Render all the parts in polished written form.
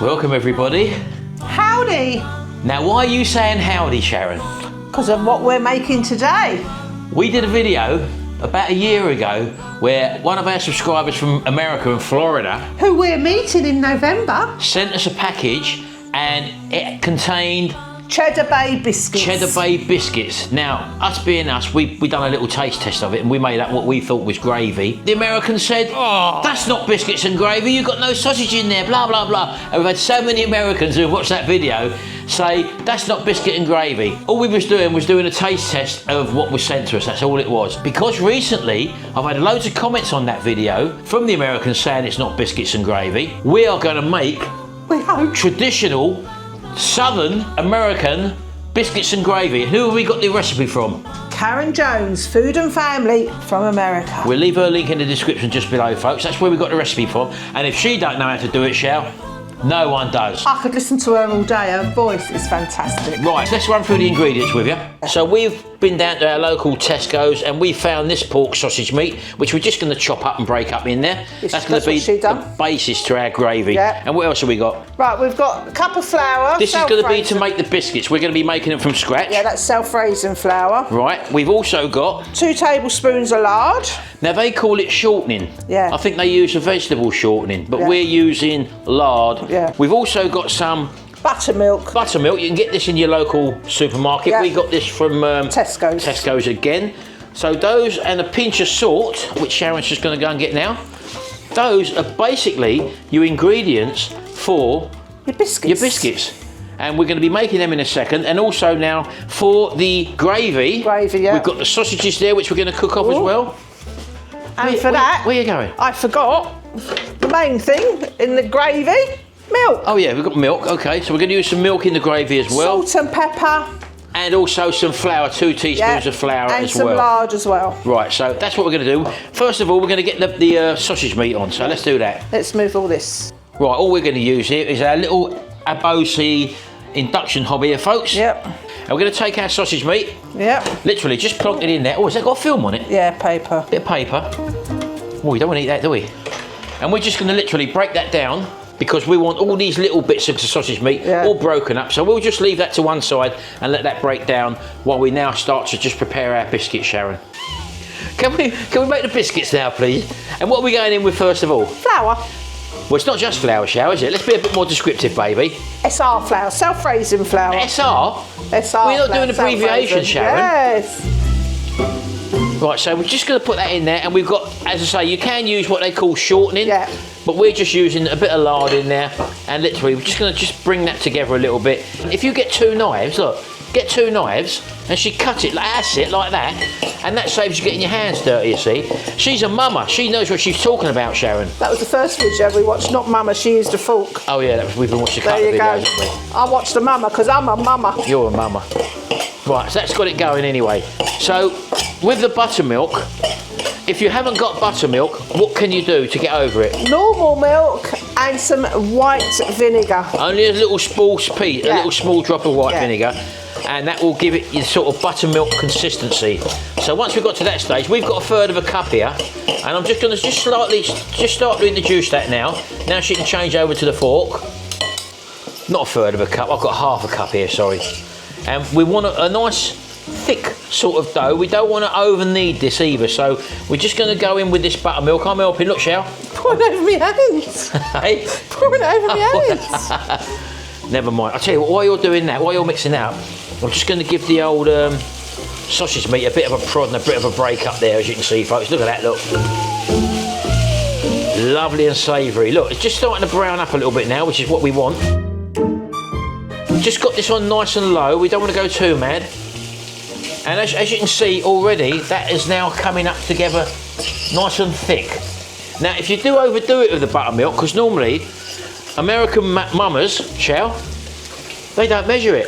Welcome everybody. Howdy! Now why are you saying howdy, Sharon? Because of what we're making today. We did a video about a year ago where one of our subscribers from America and Florida Who we're meeting in November. sent us a package and it contained Cheddar Bay biscuits. Cheddar Bay biscuits. Now, us being us, we done a little taste test of it and we made up what we thought was gravy. The Americans said, oh, that's not biscuits and gravy, you've got no sausage in there, blah, blah, blah. And we've had so many Americans who have watched that video say, that's not biscuit and gravy. All we was doing a taste test of what was sent to us, that's all it was. Because recently, I've had loads of comments on that video from the Americans saying it's not biscuits and gravy. We are gonna make We hope. traditional Southern American biscuits and gravy. Who have we got the recipe from? Karen Jones, Food and Family from America. We'll leave her link in the description just below, folks. That's where we got the recipe from. And if she don't know how to do it, Shell, no one does. I could listen to her all day. Her voice is fantastic. Right, let's run through the ingredients with you. So we've been down to our local Tesco's and we found this pork sausage meat, which we're just going to chop up and break up in there. That's going to be the basis to our gravy. Yeah. And what else have we got? Right, we've got a cup of flour. This is going to be to make the biscuits. We're going to be making them from scratch. Yeah, that's self-raising flour. Right, we've also got 2 tablespoons of lard. Now they call it shortening. Yeah. I think they use a vegetable shortening, but Yeah. we're using lard. Yeah. We've also got some Buttermilk. buttermilk. You can get this in your local supermarket. Yeah. We got this from Tesco's. Tesco's again. So those and a pinch of salt, which Sharon's just going to go and get now. Those are basically your ingredients for Your biscuits. your biscuits. And we're going to be making them in a second. And also now for the gravy. Gravy, yeah. We've got the sausages there, which we're going to cook up as Ooh. well. And for that, Where are you going? I forgot the main thing in the gravy, milk. Oh yeah, we've got milk. Okay, so we're going to use some milk in the gravy as well. Salt and pepper. And also some flour, 2 teaspoons of flour and as some well. lard as well. Right, so that's what we're going to do. First of all, we're going to get the sausage meat on, so let's do that. Let's move all this. Right, all we're going to use here is our little Abosi induction hob here, folks. Yep. And we're going to take our sausage meat, Yep. literally just plonk it in there. Oh, has that got film on it? Yeah, paper. Bit of paper. Oh, we don't want to eat that, do we? And we're just going to literally break that down because we want all these little bits of the sausage meat all broken up. So we'll just leave that to one side and let that break down while we now start to just prepare our biscuits, Sharon. Can we make the biscuits now, please? And what are we going in with first of all? Flour. Well, it's not just flour, Sharon, is it? Let's be a bit more descriptive, baby. SR flour, self-raising flour. SR? SR We're not flour, doing abbreviations, self-raising. Sharon. Yes. Right, so we're just going to put that in there, and we've got, as I say, you can use what they call shortening, Yeah. but we're just using a bit of lard in there, and literally we're just going to just bring that together a little bit. If you get 2 knives, look, get 2 knives, and she cut it, that's it, like that, and that saves you getting your hands dirty, you see. She's a mama, she knows what she's talking about, Sharon. That was the first video we watched, not Mama, she used a fork. Oh yeah, we've been watching a couple There of you videos, go. haven't we? I watched the Mama because I'm a mama. You're a mama. Right, so that's got it going anyway. So, with the buttermilk, if you haven't got buttermilk, what can you do to get over it? Normal milk and some white vinegar. Only a little small drop of white vinegar, and that will give it your sort of buttermilk consistency. So once we've got to that stage, we've got 1/3 of a cup here, and I'm just going to start to introduce that now. Now she can change over to the fork. Not 1/3 of a cup, I've got 1/2 a cup here, sorry. And we want a nice thick sort of dough. We don't want to over knead this either, so we're just going to go in with this buttermilk. I'm helping, look, Shell. Pouring over my hands. Hey? Pouring over my hands. Never mind. I'll tell you what, while you're doing that, while you're mixing out, I'm just going to give the old sausage meat a bit of a prod and a bit of a break up there, as you can see, folks. Look at that, look. Lovely and savoury. Look, it's just starting to brown up a little bit now, which is what we want. Just got this on nice and low. We don't want to go too mad. And as you can see already, that is now coming up together nice and thick. Now, if you do overdo it with the buttermilk, because normally American mamas, Shell, they don't measure it.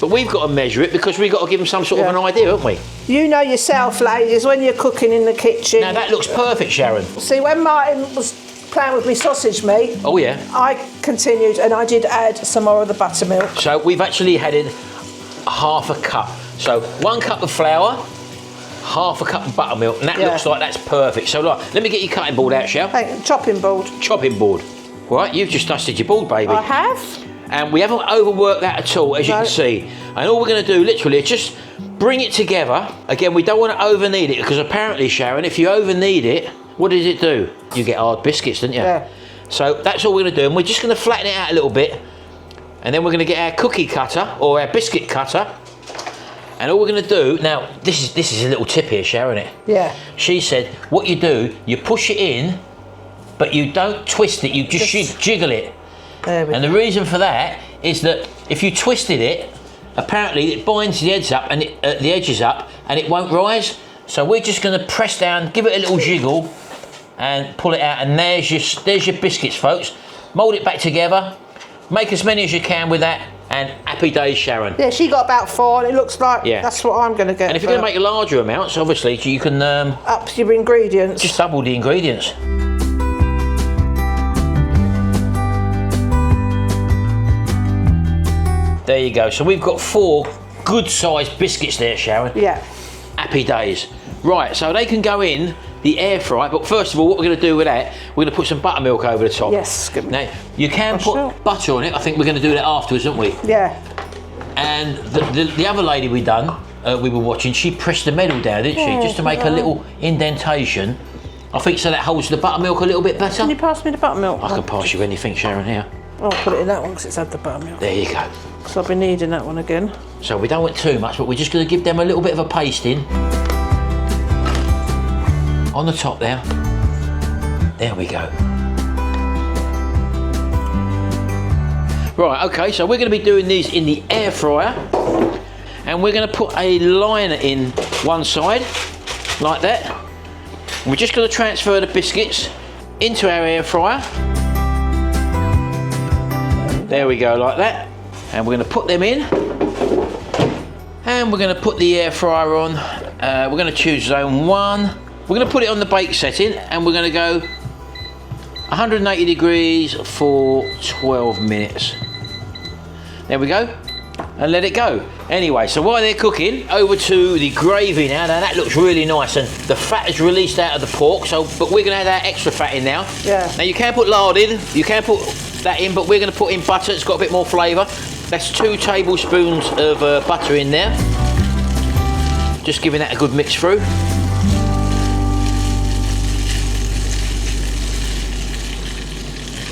But we've got to measure it because we've got to give them some sort of an idea, haven't we? You know yourself, ladies, when you're cooking in the kitchen. Now, that looks perfect, Sharon. See, when Martin was playing with me sausage meat, Oh, yeah. I continued and I did add some more of the buttermilk. So we've actually added 1/2 a cup. So 1 cup of flour, 1/2 a cup of buttermilk, and that looks like that's perfect. So like, let me get your cutting board out, Shell. Chopping board. Chopping board. Right, you've just dusted your board, baby. I have. And we haven't overworked that at all, as you can see. And all we're going to do, literally, is just bring it together. Again, we don't want to over-knead it, because apparently, Sharon, if you over-knead it, what does it do? You get hard biscuits, don't you? Yeah. So that's all we're going to do. And we're just going to flatten it out a little bit. And then we're going to get our cookie cutter, or our biscuit cutter. And all we're going to do, now, this is a little tip here, Sharon, isn't it? Yeah. She said, what you do, you push it in, but you don't twist it, you just jiggle it. And the reason for that is that if you twisted it, apparently it binds the edges up and it won't rise. So we're just going to press down, give it a little jiggle, and pull it out. And there's your biscuits, folks. Mould it back together. Make as many as you can with that. And happy days, Sharon. Yeah, she got about 4, and it looks like that's what I'm going to get. And if you're going to make larger amounts, obviously you can up your ingredients. Just double the ingredients. There you go. So we've got 4 good-sized biscuits there, Sharon. Yeah. Happy days. Right, so they can go in the air fry, but first of all, what we're going to do with that, we're going to put some buttermilk over the top. Yes. Good. Now, you can put butter on it. I think we're going to do that afterwards, aren't we? Yeah. And the other lady we were watching, she pressed the metal down, didn't she? Just to make a little indentation. I think so that holds the buttermilk a little bit better. Can you pass me the buttermilk? I can pass you anything, Sharon, here. I'll put it in that one because it's had the buttermilk. There you go. Because I'll be needing that one again. So we don't want too much, but we're just going to give them a little bit of a pasting. On the top there. There we go. Right, okay, so we're going to be doing these in the air fryer. And we're going to put a liner in one side, like that. We're just going to transfer the biscuits into our air fryer. There we go, like that. And we're going to put them in. And we're going to put the air fryer on. We're going to choose zone 1. We're going to put it on the bake setting, and we're going to go 180 degrees for 12 minutes. There we go. And let it go. Anyway, so while they're cooking, over to the gravy now. Now that looks really nice, and the fat is released out of the pork, but we're going to add that extra fat in now. Yeah. Now you can put lard in, you can put that in, but we're going to put in butter. It's got a bit more flavour. That's 2 tablespoons of butter in there. Just giving that a good mix through.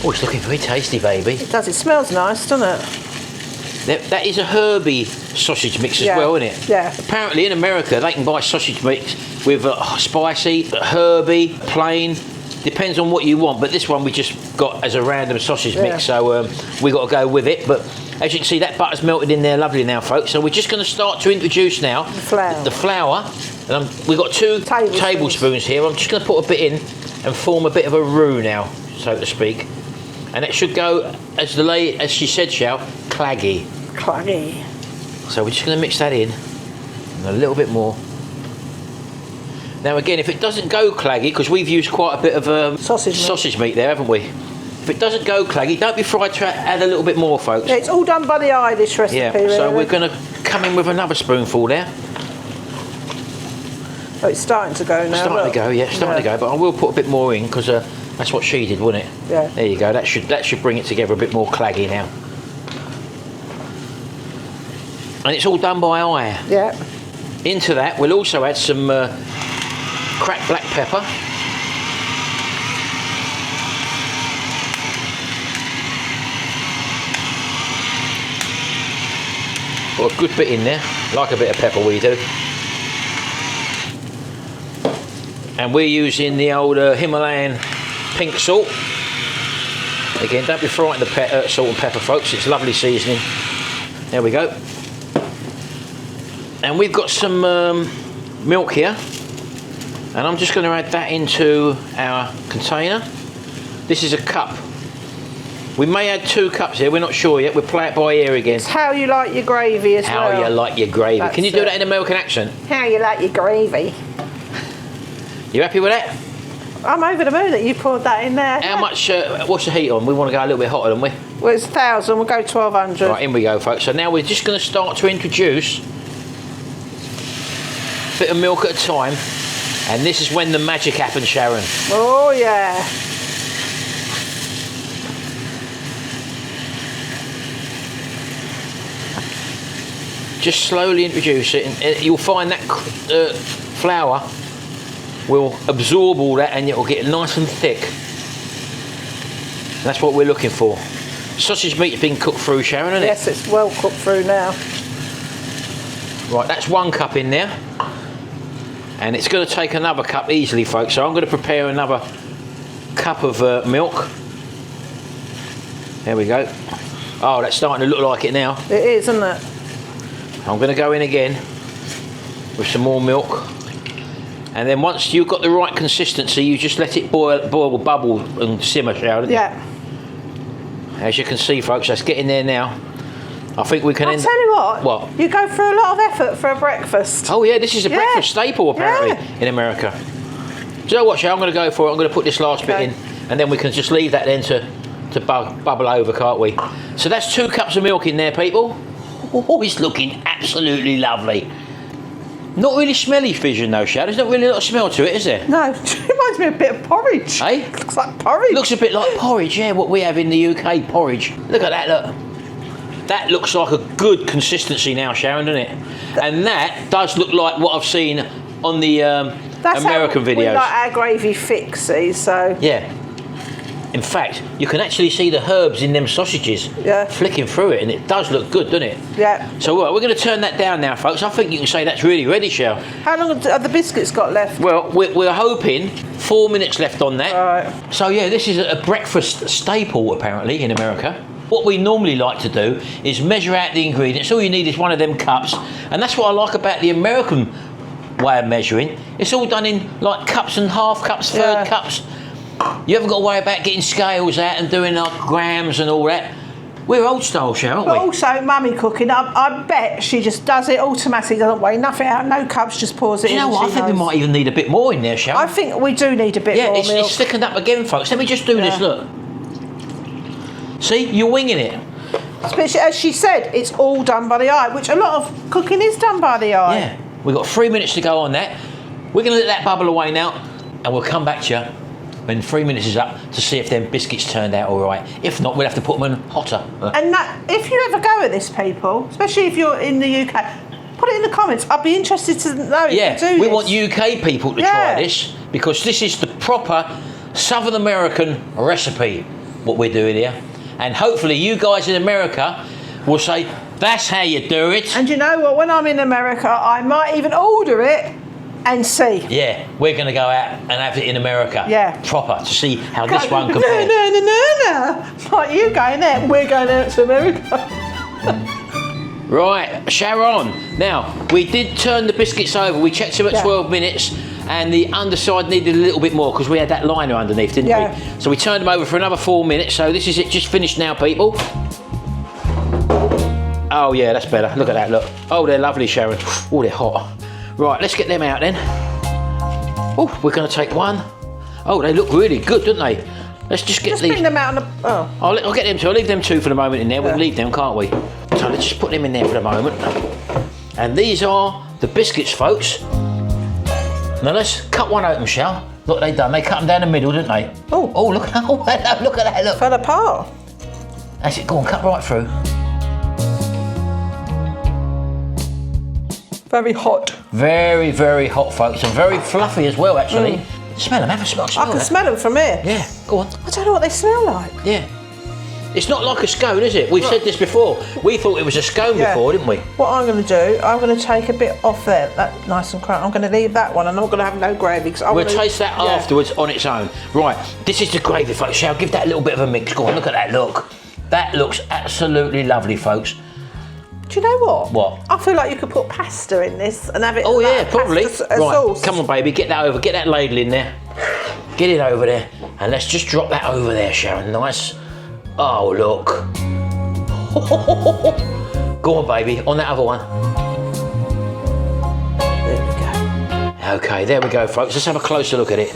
Oh, it's looking very tasty, baby. It does. It smells nice, doesn't it? That is a herby sausage mix as well, isn't it? Yeah. Apparently in America they can buy sausage mix with spicy, herby, plain. Depends on what you want, but this one we just got as a random sausage mix, so we got to go with it. But as you can see, that butter's melted in there lovely now, folks. So we're just going to start to introduce now the flour. And we've got 2 tablespoons here. I'm just going to put a bit in and form a bit of a roux now, so to speak. And it should go, as she said, claggy. Claggy. So we're just going to mix that in, and a little bit more. Now again, if it doesn't go claggy, because we've used quite a bit of sausage meat there, haven't we? If it doesn't go claggy, don't be frightened to add a little bit more, folks. Yeah, it's all done by the eye, this recipe. Yeah, really. so we're going to come in with another spoonful there. Oh, it's starting to go now. Starting to go, yeah, starting to go. But I will put a bit more in, because that's what she did, wasn't it? Yeah. There you go. That should bring it together a bit more claggy now. And it's all done by eye. Yeah. Into that, we'll also add some cracked black pepper. Put a good bit in there, like a bit of pepper we do. And we're using the old Himalayan pink salt. Again, don't be frightened of salt and pepper, folks. It's lovely seasoning. There we go. And we've got some milk here. And I'm just going to add that into our container. This is a cup. We may add 2 cups here, we're not sure yet. We'll play it by ear again. It's how you like your gravy as well. How you like your gravy. Can you do that in an American accent? How you like your gravy. You happy with that? I'm over the moon that you poured that in there. How much, what's the heat on? We want to go a little bit hotter, don't we? Well, it's 1,000, we'll go 1,200. Right, in we go, folks. So now we're just going to start to introduce a bit of milk at a time. And this is when the magic happens, Sharon. Oh, yeah. just slowly introduce it, and you'll find that flour will absorb all that, and it will get nice and thick. That's what we're looking for. Sausage meat has been cooked through, Sharon, isn't it? Yes, it's well cooked through now. Right, that's 1 cup in there. And it's going to take another cup easily, folks. So I'm going to prepare another cup of milk. There we go. Oh, that's starting to look like it now. It is, isn't it? I'm going to go in again with some more milk. And then once you've got the right consistency, you just let it boil, bubble and simmer, Sharon. Yeah. As you can see, folks, that's getting there now. I think we can I'll tell you what. What? You go through a lot of effort for a breakfast. Oh yeah, this is a breakfast staple apparently in America. Do you know what, Sharon? I'm going to go for it. I'm going to put this last bit in, and then we can just leave that then to bubble over, can't we? So that's 2 cups of milk in there, people. Oh, it's looking absolutely lovely. Not really smelly fission though, Sharon. There's not really a lot of smell to it, is there? No, it reminds me a bit of porridge. Eh? Looks like porridge. Looks a bit like porridge, yeah, what we have in the UK, porridge. Look at that, look. That looks like a good consistency now, Sharon, doesn't it? And that does look like what I've seen on the American videos. We like our gravy fixy, so... Yeah. In fact, you can actually see the herbs in them sausages flicking through it, and it does look good, doesn't it? Yeah. So we're going to turn that down now, folks. I think you can say that's really ready, Shell. How long have the biscuits got left? Well, we're hoping 4 minutes left on that. All right. So yeah, this is a breakfast staple apparently in America. What we normally like to do is measure out the ingredients. All you need is one of them cups, and that's what I like about the American way of measuring. It's all done in like cups and half cups, third cups. You haven't got to worry about getting scales out and doing like grams and all that. We're old style, Sharon, aren't we? But also, Mummy cooking, I bet she just does it automatically, doesn't weigh nothing out, no cups, just pours it in. You know what? I think we might even need a bit more in there, Sharon. I think we do need a bit more milk. It's thickened up again, folks. Let me just do this, look. See, you're winging it. Especially, as she said, it's all done by the eye, which a lot of cooking is done by the eye. Yeah, we've got 3 minutes to go on that. We're going to let that bubble away now, and we'll come back to you when 3 minutes is up to see if them biscuits turned out all right. If not, we'll have to put them in hotter. And that, if you ever go at this, people, especially if you're in the UK, put it in the comments. I'd be interested to know if you do we this. want UK people to try this, because this is the proper Southern American recipe, what we're doing here. And hopefully you guys in America will say, that's how you do it. And you know what, when I'm in America, I might even order it and see. Yeah, we're going to go out and have it in America. Yeah. Proper, to see how this one compares. No. Like you going there, we're going out to America. Right, Sharon. Now, we did turn the biscuits over. We checked them at 12 minutes, and the underside needed a little bit more because we had that liner underneath, didn't we? So we turned them over for another 4 minutes. So this is it, just finished now, people. Oh yeah, that's better. Look at that, look. Oh, they're lovely, Sharon. Oh, they're hot. Right, let's get them out then. Oh, we're going to take one. Oh, they look really good, don't they? Let's just get these. Bring them out on the... Oh. I'll get them two. I'll leave them two for the moment in there. We'll leave them, can't we? So let's just put them in there for the moment. And these are the biscuits, folks. Now let's cut one open, shall? Look, they done. They cut them down the middle, didn't they? Oh, look at that. Oh, look at that. Look. Fell apart. That's it. Go on, cut right through. Very hot. Very, very hot, folks, and very fluffy as well, actually. Smell them. Have a smell. I can smell them from here. Yeah, go on. I don't know what they smell like. Yeah. It's not like a scone, is it? We've said this before. We thought it was a scone before, didn't we? What I'm going to do, I'm going to take a bit off there, that nice and crunchy. I'm going to leave that one, and I'm not going to have no gravy. We'll taste that afterwards on its own. Right, this is the gravy, folks. Shall I give that a little bit of a mix? Go on, look at that, look. That looks absolutely lovely, folks. Do you know what? What? I feel like you could put pasta in this and have it. Oh yeah, probably. Right, sauce. come on, baby, get that over. Get that ladle in there. Get it over there, and let's just drop that over there, Sharon. Nice. Oh look. Go on, baby, on that other one. There we go. Okay, there we go, folks. Let's have a closer look at it.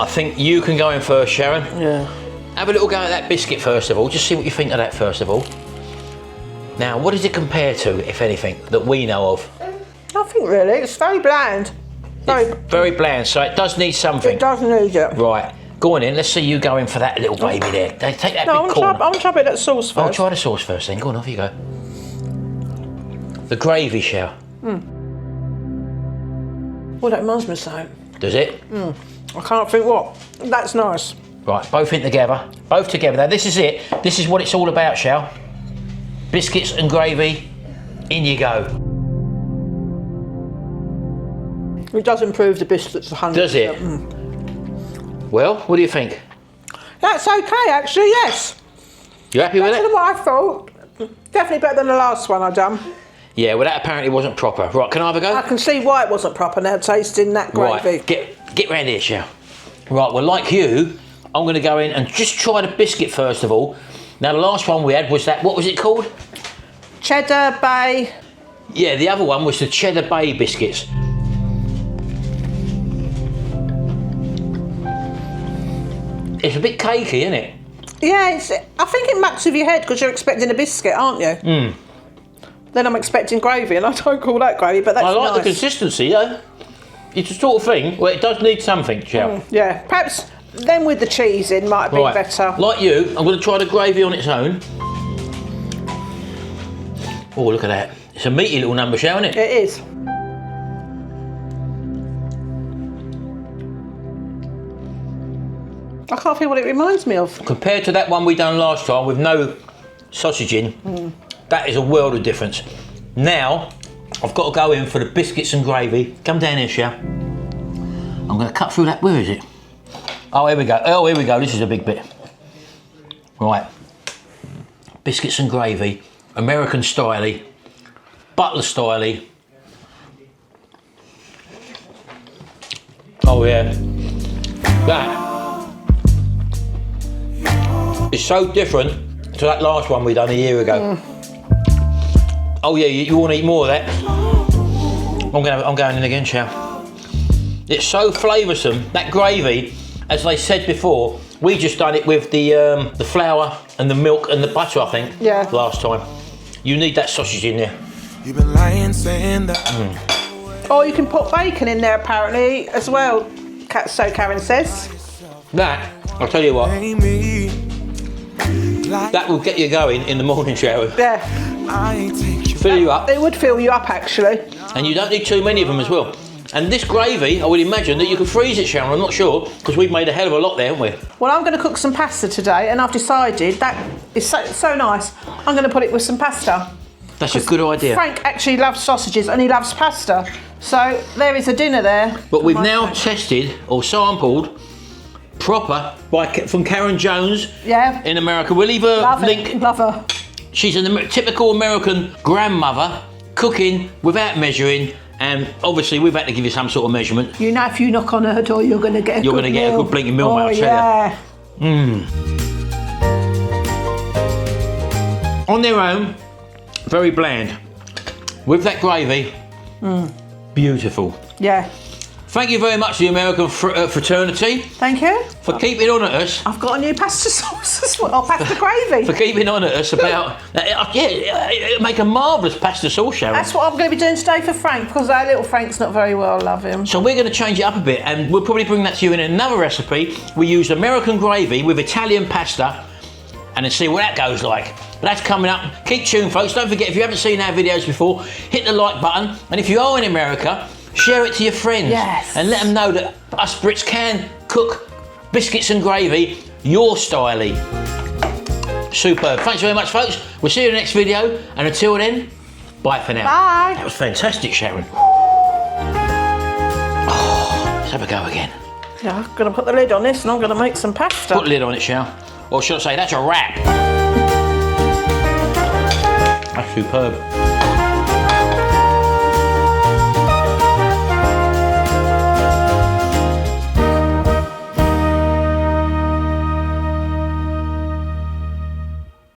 I think you can go in first, Sharon. Yeah. Have a little go at that biscuit first of all. Just see what you think of that first of all. Now, what does it compare to, if anything, that we know of? Nothing really. It's very bland. Very bland, so it does need something. It does need it. Right, go on in. Let's see you go in for that little baby there. Take that big corner. I want to try a bit of that sauce first. I'll try the sauce first then. Go on, off you go. The gravy, Shell. Well, that reminds me of something. Does it? I can't think what. That's nice. Right, both in together. Both together. Now, this is it. This is what it's all about, Shell. Biscuits and gravy. In you go. It does improve the biscuits 100%. Does it? Well, what do you think? That's okay, actually, yes. You happy with Better it? than what I thought. Definitely better than the last one I done. Yeah, well, that apparently wasn't proper. Right, can I have a go? I can see why it wasn't proper now, tasting that gravy. Right, get round here, Shell. Right, well, like you, I'm going to go in and just try the biscuit first of all. Now, the last one we had was that, what was it called? Cheddar Bay. Yeah, the other one was the Cheddar Bay biscuits. It's a bit cakey, isn't it? Yeah, I think it mucks with your head because you're expecting a biscuit, aren't you? Then I'm expecting gravy, and I don't call that gravy, but that's I like nice. the consistency, though. It's the sort of thing where it does need something, Shell. Yeah, perhaps then with the cheese in might have been better. Like you, I'm going to try the gravy on its own. Oh, look at that. It's a meaty little number, Shell, isn't it? It is. I can't feel what it reminds me of. Compared to that one we done last time with no sausage in, that is a world of difference. Now, I've got to go in for the biscuits and gravy. Come down here, Shell. I'm going to cut through that. Where is it? Oh, here we go. Oh, here we go. This is a big bit. Right. Biscuits and gravy. American style-y. Butler style-y. Oh, yeah. That is so different to that last one we done a year ago. Oh yeah, you want to eat more of that? I'm going in again, Shell. It's so flavoursome. That gravy, as they said before, we just done it with the flour and the milk and the butter, I think. Yeah. Last time. You need that sausage in there. You've been lying, saying that. Or you can put bacon in there apparently as well. So Karen says. That, I'll tell you what, Me. that will get you going in the morning shower. Yeah. I ain't take you. Fill you up. It would fill you up actually. And you don't need too many of them as well. And this gravy, I would imagine that you could freeze it, Sharon. I'm not sure, because we've made a hell of a lot there, haven't we? Well, I'm going to cook some pasta today, and I've decided that is so nice. I'm going to put it with some pasta. That's a good idea. Frank actually loves sausages and he loves pasta. So there is a dinner there. But we've now tested or sampled proper from Karen Jones in America. We'll leave a link. Love her. She's a typical American grandmother cooking without measuring. And obviously, we've had to give you some sort of measurement. You know, if you knock on her door, you're going to get a good meal. Get a good blinking meal, mate, I'll tell you. On their own, very bland. With that gravy, beautiful. Yeah. Thank you very much to the American fraternity. Thank you. For keeping on at us. I've got a new pasta sauce as well, pasta gravy. For keeping on at us about, it'll make a marvellous pasta sauce, Sharon. That's what I'm going to be doing today for Frank, because our little Frank's not very well, I love him. So we're going to change it up a bit, and we'll probably bring that to you in another recipe. We use American gravy with Italian pasta, and then see what that goes like. But that's coming up. Keep tuned, folks. Don't forget, if you haven't seen our videos before, hit the like button, and if you are in America, share it to your friends. Yes. And let them know that us Brits can cook biscuits and gravy your style-y. Superb. Thanks very much, folks. We'll see you in the next video. And until then, bye for now. Bye. That was fantastic, Sharon. Oh, let's have a go again. Yeah, I'm going to put the lid on this and I'm going to make some pasta. Put the lid on it, Sharon. Or should I say, that's a wrap. That's superb.